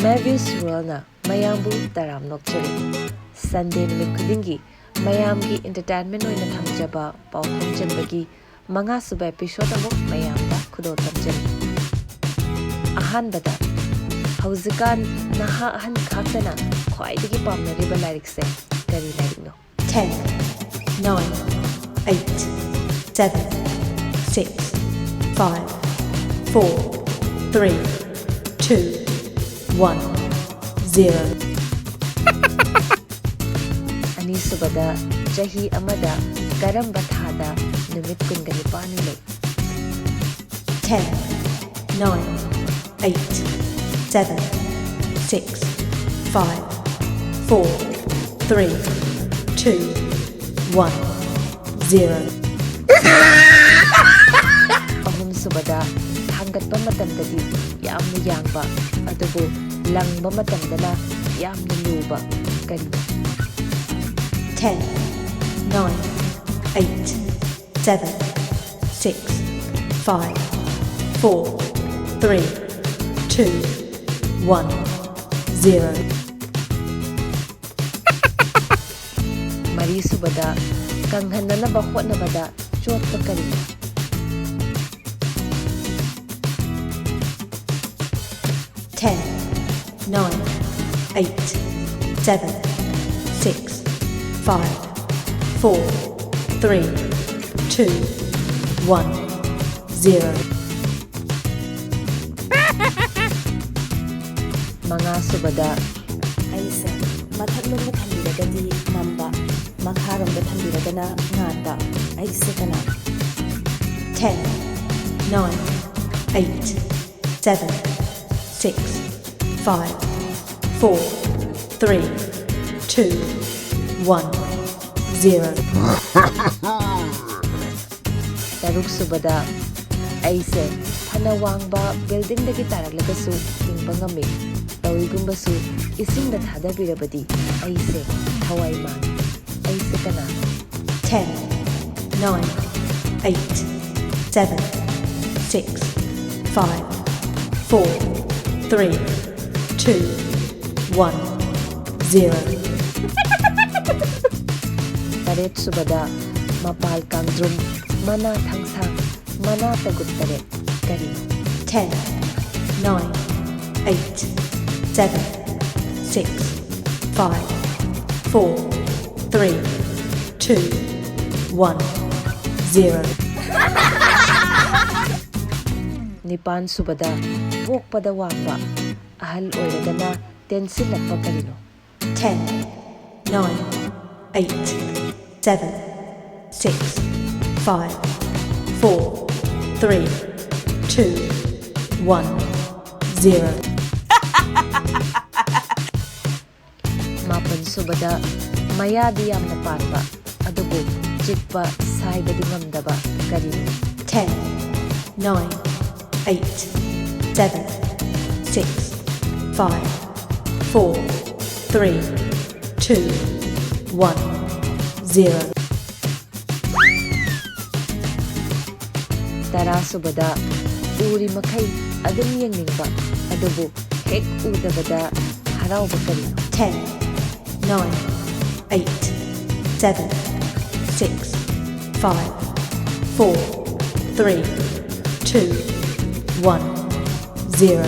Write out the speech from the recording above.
Mebys Worldna mayambu taram nokchari. Sunday numit khudingi mayamgi entertainment oina thamjaba Paokhong chanbagi manga suba episode amuk mayamda khudo tamjari. Ahanbada hauzikan naha ahan khaktana khwaidagi pamnariba lyricse kari lyricno. 10, 9, 8, 7, 6, 5, 4, 3, 2, 1, 0. Ani subada jahi amada karamba thada numit kungani pani lay. 10, 9, 8, 7, 6, 5, 4, 3, 2, 1, 0. Ahum subada hanggat pa matamdadi yamna yangba adubu langba matamdana yamna luba kanina. 10, 9, 8, 7, 6, 5, 4, 3, 2, 1, 0. Mari subada kanghanana ba hotnabada chot pa kanina. 10, 9, 8, 7, 6, 5, 4, 3, 2, 1, 0. Mga subada Aisa mathaglong na thambiragadi namba makharom da thambiragana ngata aisa kana. 10, 9, 8, 7, 6, 5, 4, 3, 2, 1, 0. Taruk subada aise panawangba building dagi taraglagasu hingba ngami tawigumbasu isingda thadabirabadi aise thawai man aise kana. 10, 9, 8, 7, 6, 5, 4, 3, 2, 1, 0. Taret subada mapal kangdrum mana thangsang mana tagut taret kari. 10, 9, 8, 7, 6, 5, 4, 3, 2, 1, 0. Nipan subada pokpada wangba ahal oiragana tensilakpa karino. 10, 9, 8, 7, 6, 5, 4, 3, 2, 1, 0. Mapan subada mayadi yamna panba adubu chikpa saibadi ngamdaba karino. 10, 9, 8, 7, 6, 5, 4, 3, 2, 1, 0. Tara subada uri makai adum yengningba adubu hek udabada harauba karino. 10, 9, 8, 7, 6, 5, 4, 3, 2, 1, 0.